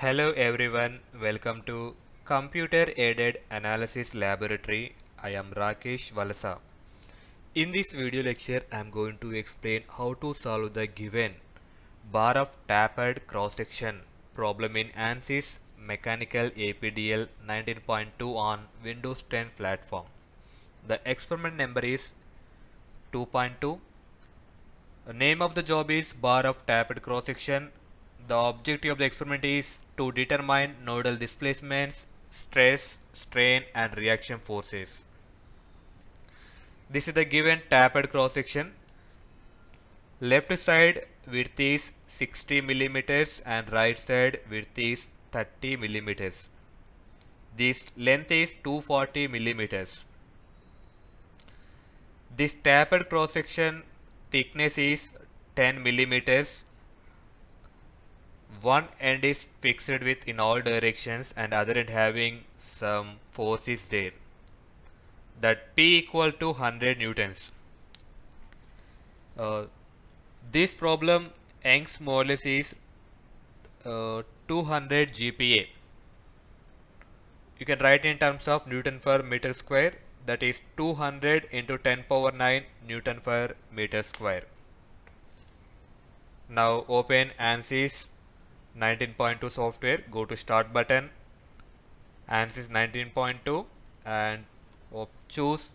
Hello everyone, welcome to Computer Aided Analysis Laboratory. I am RAKESH VALASA. In this video lecture, I am going to explain how to solve the given bar of tapered cross-section problem in ANSYS Mechanical APDL 19.2 on Windows 10 platform. The experiment number is 2.2. The name of the job is bar of tapered cross-section. The objective of the experiment is to determine nodal displacements, stress, strain and reaction forces. This is the given tapered cross-section. Left side width is 60 millimeters and right side width is 30 millimeters. This length is 240 millimeters. This tapered cross-section thickness is 10 millimeters. One end is fixed with in all directions and other end having some force is there. That P equal to 100 newtons. This problem Young's modulus is 200 GPa. You can write in terms of Newton per meter square, that is 200 into 10 power 9 Newton per meter square. Now open ANSYS 19.2 software, go to start button, ANSYS 19.2 and choose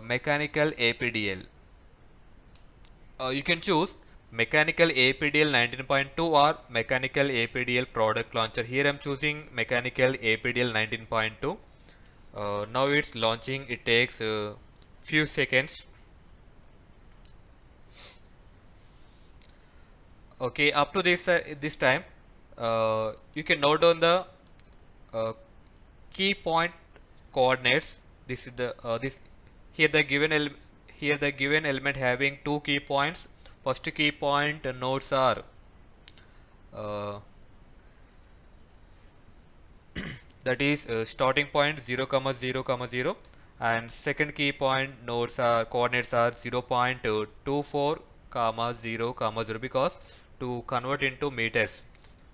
mechanical APDL. You can choose mechanical APDL 19.2 or mechanical APDL product launcher. Here I am choosing mechanical APDL 19.2. Now it's launching. It takes a few seconds. Okay, up to this time, you can note down the key point coordinates. This is the this here the given element having two key points. First key point nodes are uh, that is starting point 0 comma 0 comma 0, and second key point nodes are coordinates are 0.24 comma 0 comma 0, because to convert into meters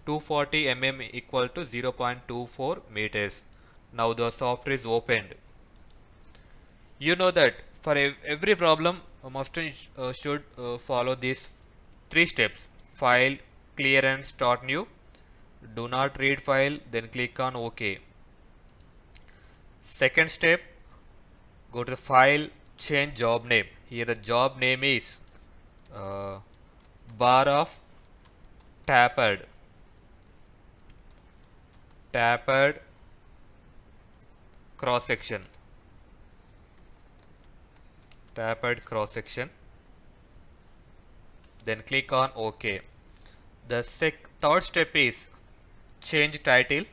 240 mm equal to 0.24 meters. Now the software is opened. You know that for every problem should follow these three steps: file, clear and start new. Do not read file, then click on OK. Second step, go to the file, change job name. Here the job name is uh, bar of tapered cross section. Tapered cross section. Then click on OK. The third step is change title.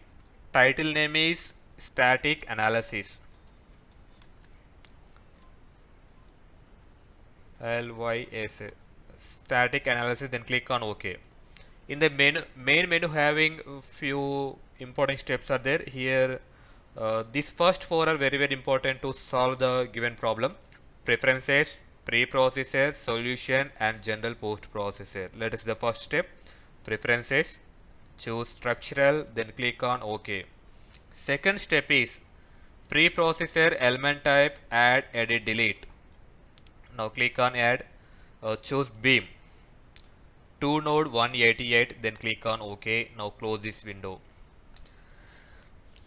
Title name is static analysis. LYS, static analysis. Then click on OK. In the main menu having few important steps are there. Here these first four are very important to solve the given problem: preferences, pre-processor, solution and general post-processor. Let us see the first step: preferences. Choose structural, then click on OK. Second step is pre-processor element type, add, edit, delete. Now click on add, choose beam 2 node 188, then click on OK. Now close this window.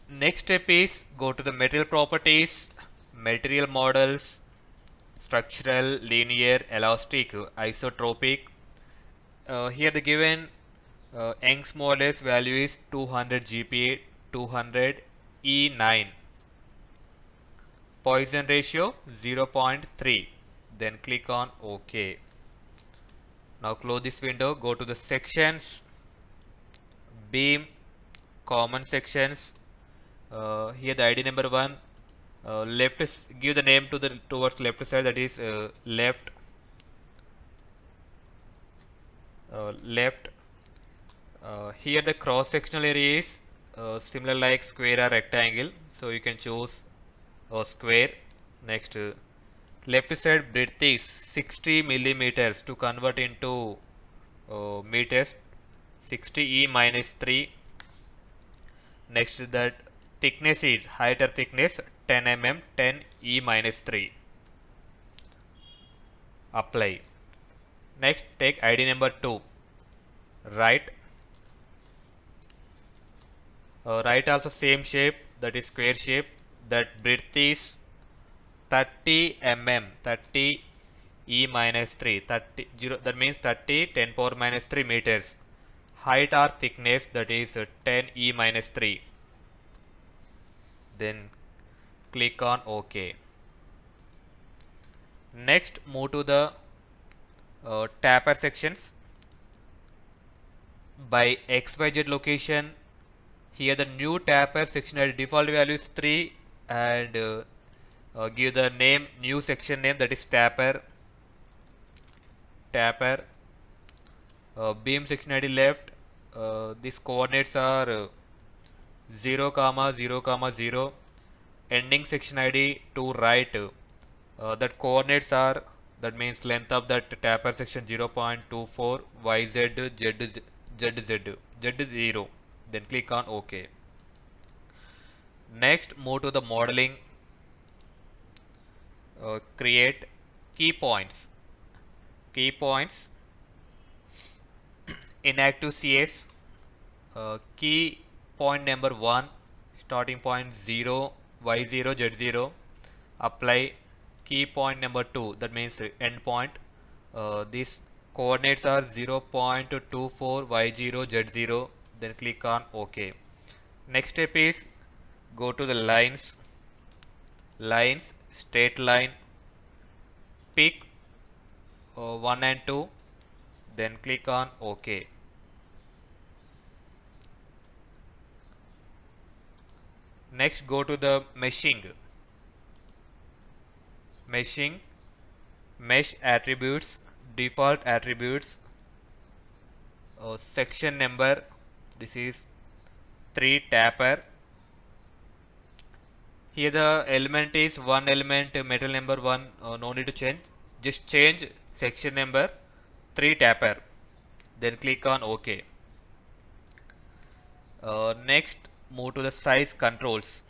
Next step is go to the material properties, material models, structural, linear, elastic, isotropic. Here the given Young's modulus value is 200 GPa, 200 E9. Poisson ratio 0.3. Then click on OK. Now close this window, go to the sections, beam, common sections. Here the ID number 1, give the name to the towards left side, that is left. Here the cross sectional area is similar like square or rectangle, so you can choose a square. Next, left side breadth is 60 millimeters. To convert into meters, 60 E minus 3. Next that thickness is height or thickness 10 mm 10 e minus 3. Apply. Next take ID number 2. Right. Right also same shape, that is square shape. That breadth is 30 mm 30 e minus 3 30 0, that means 30 10 power minus 3 meters. Height or thickness, that is 10 e minus 3. Then click on OK. Next move to the taper sections. By XYZ location, here the new taper section ID default value is 3, and give the name, new section name, that is taper. Beam section ID left, these coordinates are 0 comma 0 comma 0. Ending section ID to right, that coordinates are, that means length of that taper section 0.24, YZ Z0. Then click on OK. Next move to the modeling. Create key points. Inactive CS. Key point number 1, starting point 0, Y0 Z0. Apply. Key point number 2, that means end point. These coordinates are 0.24, Y0 Z0. Then click on OK. Next step is go to the lines, straight line, pick 1 and 2, then click on OK. Next go to the meshing, mesh attributes, default attributes, section number, this is 3 taper. Here the element is one element, metal number 1, no need to change, just change section number 3 taper, then click on OK. Next move to the size controls.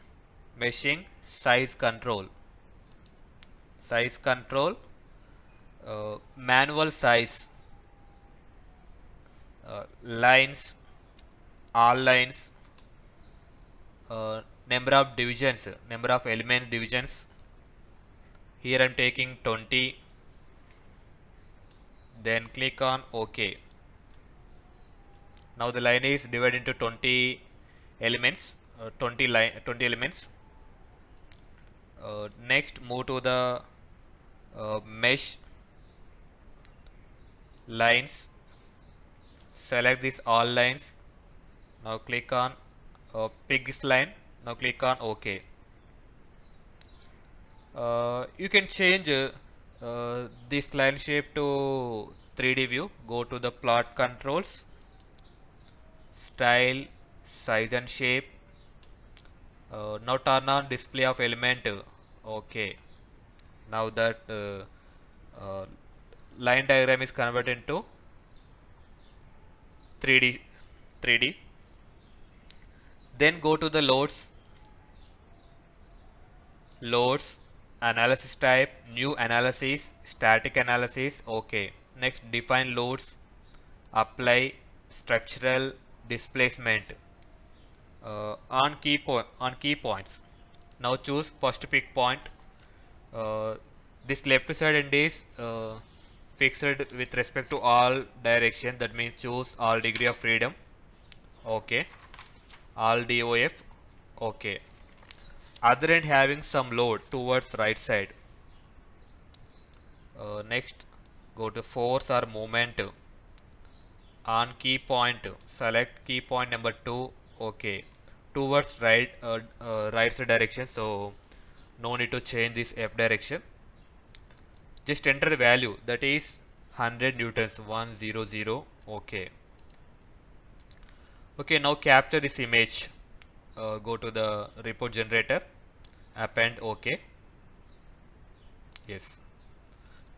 Meshing, size control, manual size, lines, all lines, number of divisions, number of element divisions. Here I am taking 20, then click on OK. Now the line is divided into 20 elements, 20 elements. Next move to the mesh, lines, select this all lines. Now click on pick this line. Now click on OK. You can change this line shape to 3D view. Go to the plot controls, style, size and shape. Now turn on display of element. OK. Now that line diagram is converted into 3D. Then go to the loads, analysis type, new analysis, static analysis. OK. Next define loads, apply, structural, displacement, on key points. Now choose first pick point. This left side end is fixed with respect to all direction, that means choose all degree of freedom. OK. All DOF. OK. Other end having some load towards right side. Next go to force or moment, on key point, select key point number 2. OK. Towards right right side direction, so no need to change this F direction. Just enter the value, that is 100 newtons, 100. OK. Okay, now capture this image. Go to the report generator, append. OK. Yes.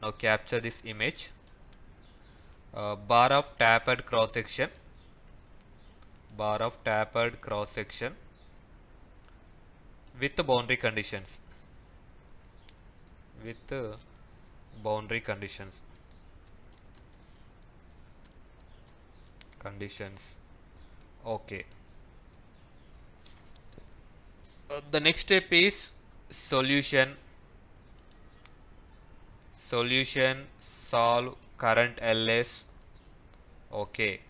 Now capture this image. Bar of tapered cross section, with the boundary conditions. With boundary conditions. Okay. The next step is solution. Solve current ls. Okay.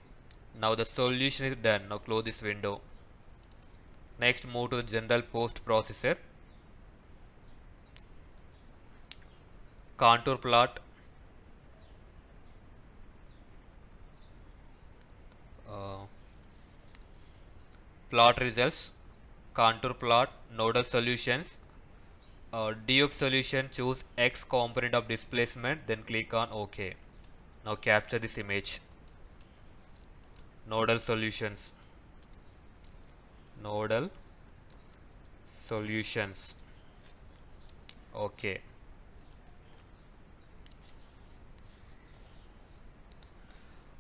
Now the solution is done. Now close this window. Next, move to the general post processor. Contour plot. Uh, Plot results. Contour plot. Nodal solutions. DUP solution. Choose X component of displacement. Then click on OK. Now capture this image. Nodal solutions. Nodal solutions. Okay.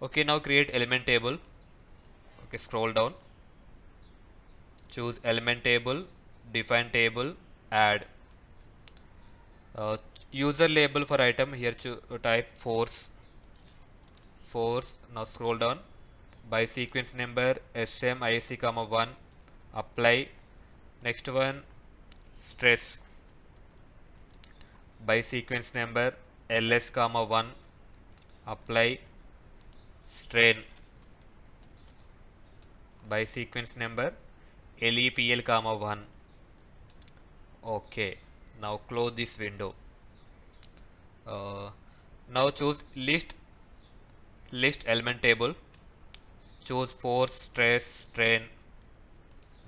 Okay, now create element table. Okay, scroll down. Choose element table, define table, add. User label for item here to type force. Now scroll down. By sequence number SMIC comma 1. Apply. Next one stress. By sequence number LS comma 1. Apply. Strain. By sequence number LEPL comma 1. Okay. Now close this window. Now choose list element table. Choose force, stress, strain.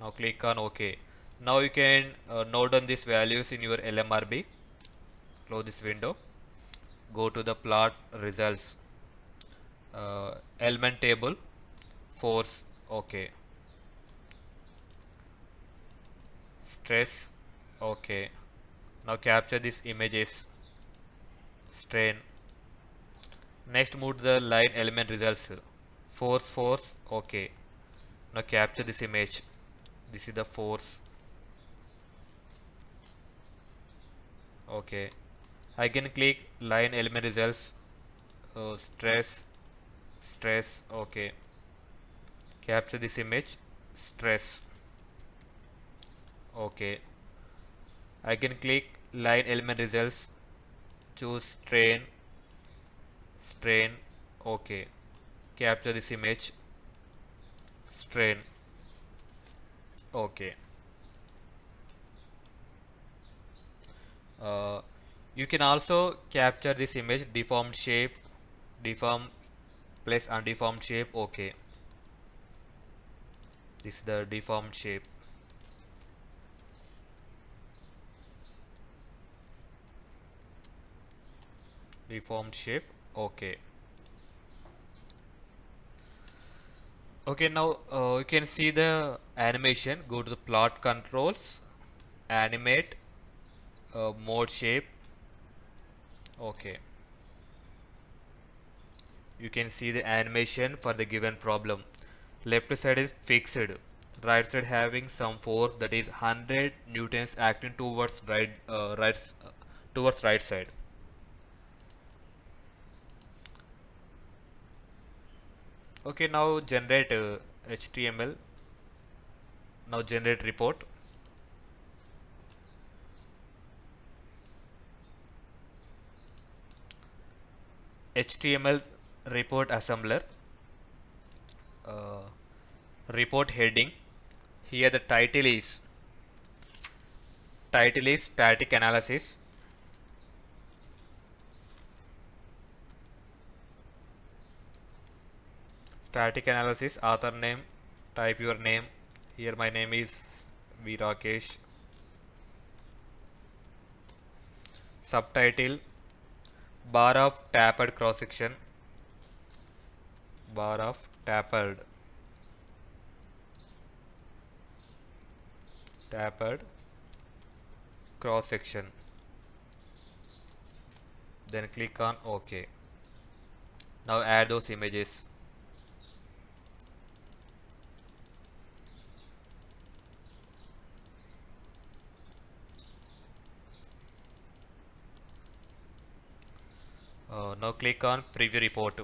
Now click on OK. Now you can note down these values in your LMRB. Close this window. Go to the plot results. Element table, force, OK. Stress, OK. Now capture these images. Strain. Next, move to the line element results. Force, OK. Now capture this image. This is the force. Okay. I can click line element results. Stress. Okay. Capture this image. Stress. Okay. I can click line element results. Choose strain. Okay. Capture this image. Strain. Okay. Uh, you can also capture this image deformed shape, deform plus undeformed shape. Okay. This is the deformed shape. Okay. Okay, now you can see the animation. Go to the plot controls, animate, mode shape. Okay. You can see the animation for the given problem. Left side is fixed, right side having some force, that is 100 newtons acting towards towards right side. Okay, now generate HTML. Now generate report. HTML report assembler. uh, Report heading. Here the title is static analysis. Author name, type your name. Here my name is RAKESH. Subtitle, bar of tapered cross section. Bar of tapered cross section. Then click on OK. Now add those images. Now click on preview report.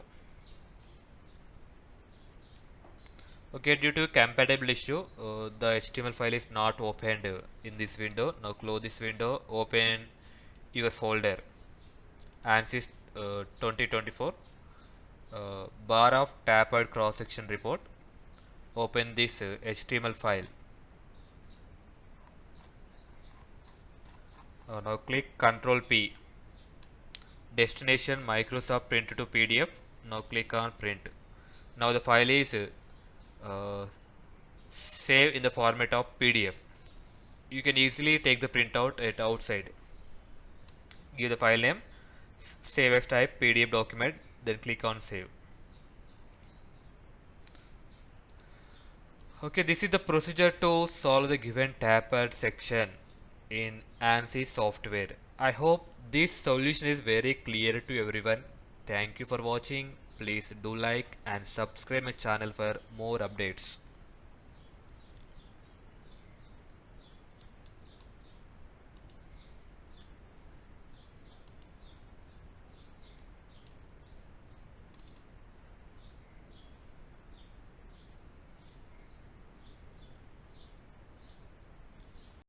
Okay, due to compatible issue, the HTML file is not opened in this window. Now close this window, open your folder ansys 2024 bar of tapered cross section report. Open this HTML file. Now click Ctrl P. Destination Microsoft Print to PDF. Now click on print. Now the file is saved in the format of PDF. You can easily take the printout at outside. Give the file name, save as type PDF document, then click on save. Okay, this is the procedure to solve the given tapered section in ANSYS software. I hope this solution is very clear to everyone. Thank you for watching. Please do like and subscribe my channel for more updates.